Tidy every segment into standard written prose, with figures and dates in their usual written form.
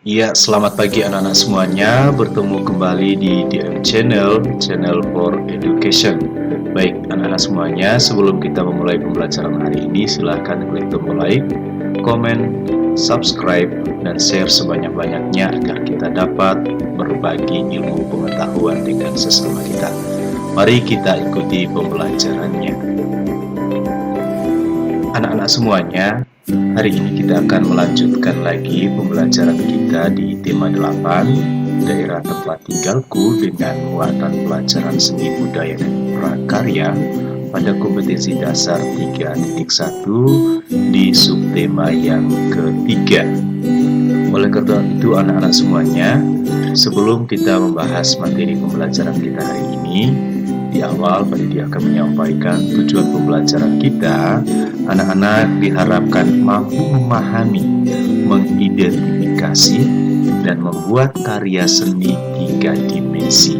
Ya, selamat pagi anak-anak semuanya. Bertemu kembali di DM Channel, Channel for Education. Baik, anak-anak semuanya, sebelum kita memulai pembelajaran hari ini, silahkan klik tombol like, komen, subscribe, dan share sebanyak-banyaknya agar kita dapat berbagi ilmu pengetahuan dengan sesama kita. Mari kita ikuti pembelajarannya. Anak-anak semuanya, hari ini kita akan melanjutkan lagi pembelajaran kita di tema 8, daerah tempat tinggalku, dengan muatan pelajaran seni budaya dan prakarya pada kompetensi dasar 3.1 di subtema yang ketiga. Oleh karena itu anak-anak semuanya, sebelum kita membahas materi pembelajaran kita hari ini, di awal panitia akan menyampaikan tujuan pembelajaran kita. Anak-anak diharapkan mampu memahami, mengidentifikasi, dan membuat karya seni 3 dimensi.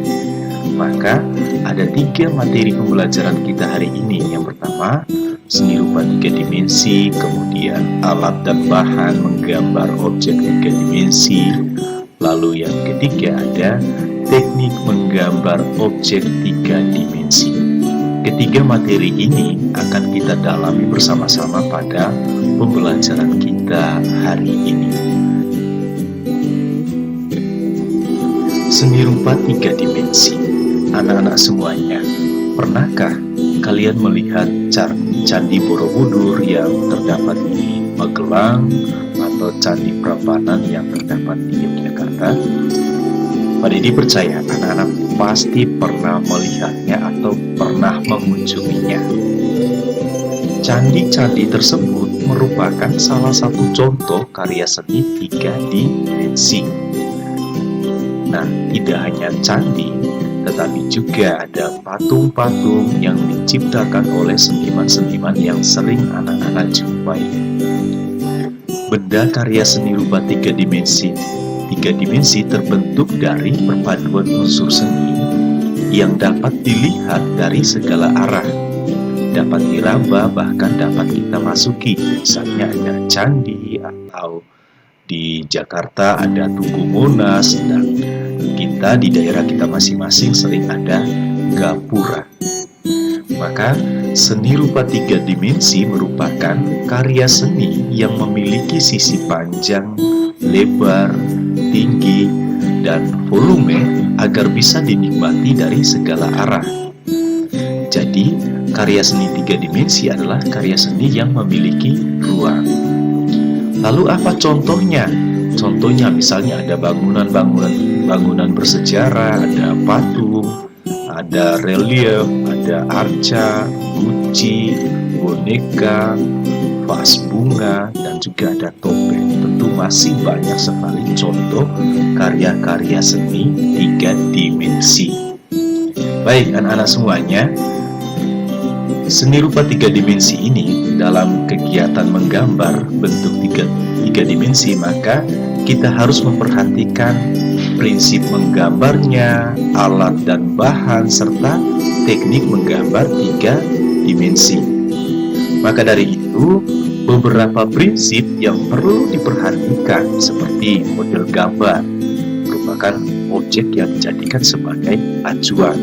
Maka ada 3 materi pembelajaran kita hari ini. Yang pertama, seni rupa 3 dimensi, kemudian alat dan bahan menggambar objek 3 dimensi. Lalu yang ketiga ada teknik menggambar objek 3 dimensi. Ketiga materi ini akan kita dalami bersama-sama pada pembelajaran kita hari ini. Seni rupa 3 dimensi. Anak-anak semuanya, pernahkah kalian melihat Candi Borobudur yang terdapat di Magelang atau Candi Prambanan yang terdapat di Yogyakarta? Pak Didi percaya anak-anak pasti pernah melihatnya atau pernah mengunjunginya. Candi-candi tersebut merupakan salah satu contoh karya seni 3 dimensi. Nah, tidak hanya candi, tetapi juga ada patung-patung yang diciptakan oleh seniman-seniman yang sering anak-anak jumpai. Benda karya seni rupa 3 dimensi terbentuk dari perpaduan unsur seni yang dapat dilihat dari segala arah, dapat diraba, bahkan dapat kita masuki. Misalnya ada candi, atau di Jakarta ada Tugu Monas, dan kita di daerah kita masing-masing sering ada gapura. Maka seni rupa 3 dimensi merupakan karya seni yang memiliki sisi panjang, lebar, tinggi, dan volume agar bisa dinikmati dari segala arah. Jadi, karya seni 3 dimensi adalah karya seni yang memiliki ruang. Lalu apa contohnya? Contohnya misalnya ada bangunan bersejarah, ada patung, ada relief, ada arca, guci, boneka, vas bunga, dan juga ada topeng. Tentu masih banyak sekali contoh karya-karya seni 3 dimensi. Baik anak-anak semuanya, seni rupa 3 dimensi ini dalam kegiatan menggambar bentuk 3 dimensi, maka kita harus memperhatikan prinsip menggambarnya, alat dan bahan, serta teknik menggambar 3 dimensi. Maka dari itu, beberapa prinsip yang perlu diperhatikan seperti model gambar merupakan objek yang dijadikan sebagai acuan.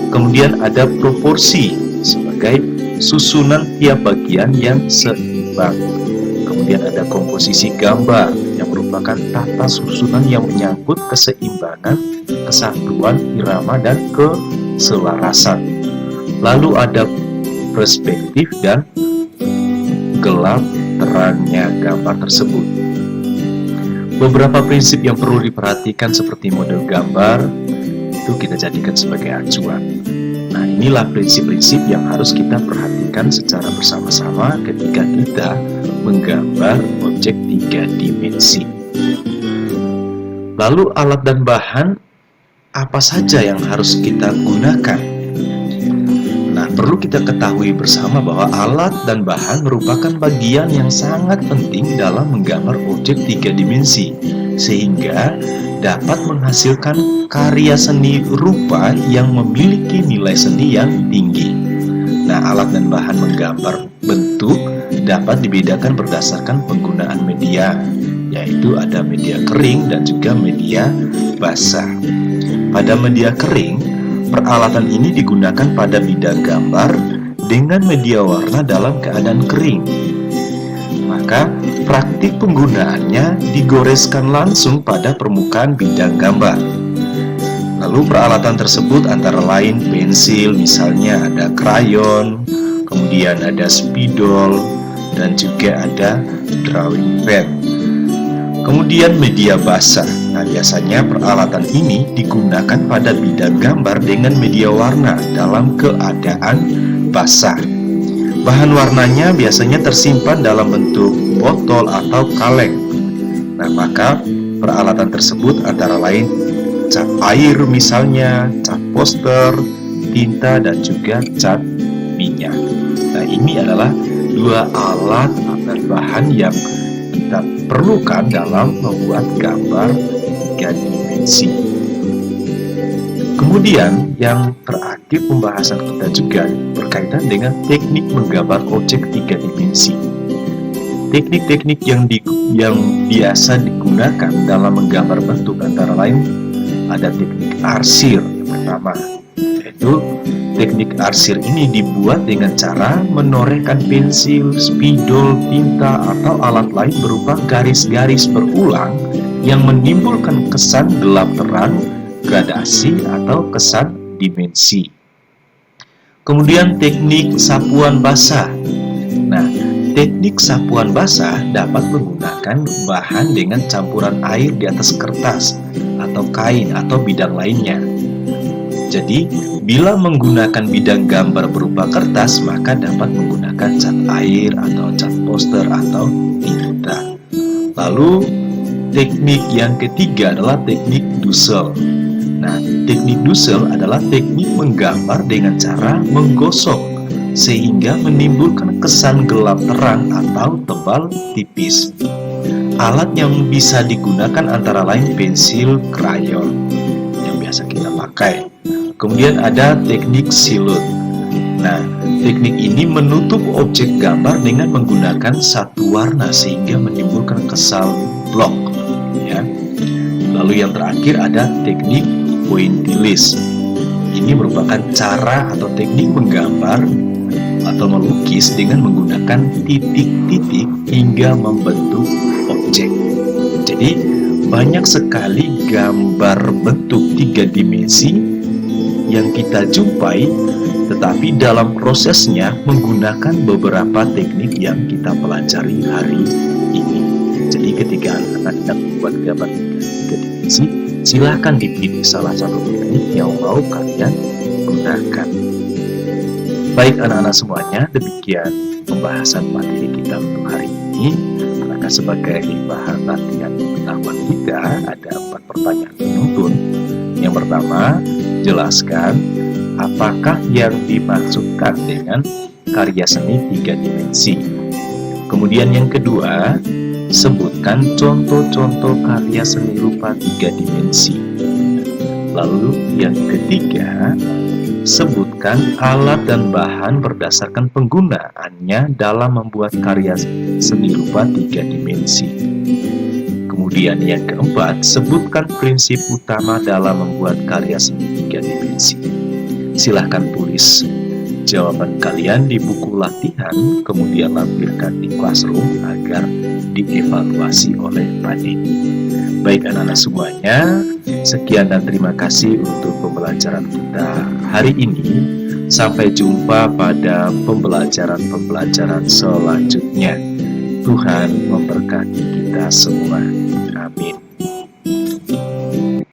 Kemudian ada proporsi sebagai susunan tiap bagian yang seimbang. Kemudian ada komposisi gambar yang merupakan tata susunan yang menyangkut keseimbangan, kesatuan, irama, dan keselarasan. Lalu ada perspektif dan gelap terangnya gambar tersebut. Beberapa prinsip yang perlu diperhatikan seperti model gambar itu kita jadikan sebagai acuan. Nah, inilah prinsip-prinsip yang harus kita perhatikan secara bersama-sama ketika kita menggambar objek 3 dimensi. Lalu alat dan bahan apa saja yang harus kita gunakan? Nah, perlu kita ketahui bersama bahwa alat dan bahan merupakan bagian yang sangat penting dalam menggambar objek 3 dimensi, sehingga dapat menghasilkan karya seni rupa yang memiliki nilai seni yang tinggi. Nah, alat dan bahan menggambar bentuk dapat dibedakan berdasarkan penggunaan media. yaitu ada media kering dan juga media basah. Pada media kering, peralatan ini digunakan pada bidang gambar dengan media warna dalam keadaan kering. Maka praktik penggunaannya digoreskan langsung pada permukaan bidang gambar. Lalu peralatan tersebut antara lain pensil, misalnya ada krayon, kemudian ada spidol, dan juga ada drawing pad. Kemudian media basah. Nah, biasanya peralatan ini digunakan pada bidang gambar dengan media warna dalam keadaan basah. Bahan warnanya biasanya tersimpan dalam bentuk botol atau kaleng. Nah, maka peralatan tersebut antara lain cat air misalnya, cat poster, tinta, dan juga cat minyak. Nah, ini adalah dua alat atau bahan yang kita perlukan dalam membuat gambar 3 dimensi. Kemudian yang terakhir pembahasan kita juga berkaitan dengan teknik menggambar objek 3 dimensi. Teknik-teknik yang biasa digunakan dalam menggambar bentuk antara lain ada teknik arsir yang pertama, yaitu teknik arsir ini dibuat dengan cara menorehkan pensil, spidol, tinta, atau alat lain berupa garis-garis berulang yang menimbulkan kesan gelap terang, gradasi, atau kesan dimensi. Kemudian teknik sapuan basah. Nah, teknik sapuan basah dapat menggunakan bahan dengan campuran air di atas kertas atau kain atau bidang lainnya. Jadi, bila menggunakan bidang gambar berupa kertas, maka dapat menggunakan cat air atau cat poster atau tinta. Lalu, teknik yang ketiga adalah teknik dusel. Nah, teknik dusel adalah teknik menggambar dengan cara menggosok sehingga menimbulkan kesan gelap terang atau tebal tipis. Alat yang bisa digunakan antara lain pensil, krayon yang biasa kita pakai. Kemudian ada teknik silut. Nah, teknik ini menutup objek gambar dengan menggunakan satu warna sehingga menimbulkan kesan blok. Ya. Lalu yang terakhir ada teknik pointillis. Ini merupakan cara atau teknik menggambar atau melukis dengan menggunakan titik-titik hingga membentuk objek. Jadi, banyak sekali gambar bentuk 3 dimensi yang kita jumpai, tetapi dalam prosesnya menggunakan beberapa teknik yang kita pelajari hari ini. Jadi ketika anak-anak membuat gambar 3 dimensi, silakan dipilih salah satu teknik yang mau kalian gunakan. Baik anak-anak semuanya, demikian pembahasan materi kita untuk hari ini. Maka sebagai bahan latihan pengetahuan kita, ada 4 pertanyaan penuntun. Yang pertama, jelaskan apakah yang dimaksudkan dengan karya seni 3 dimensi. Kemudian yang kedua, sebutkan contoh-contoh karya seni rupa 3 dimensi. Lalu yang ketiga, sebutkan alat dan bahan berdasarkan penggunaannya dalam membuat karya seni rupa 3 dimensi. Kemudian yang keempat, sebutkan prinsip utama dalam membuat karya seni 3 dimensi. Silahkan tulis jawaban kalian di buku latihan, kemudian lampirkan di classroom agar dievaluasi oleh Pak Denny. Baik anak-anak semuanya, sekian dan terima kasih untuk pembelajaran kita hari ini. Sampai jumpa pada pembelajaran-pembelajaran selanjutnya. Tuhan memberkati kita semua. Amin.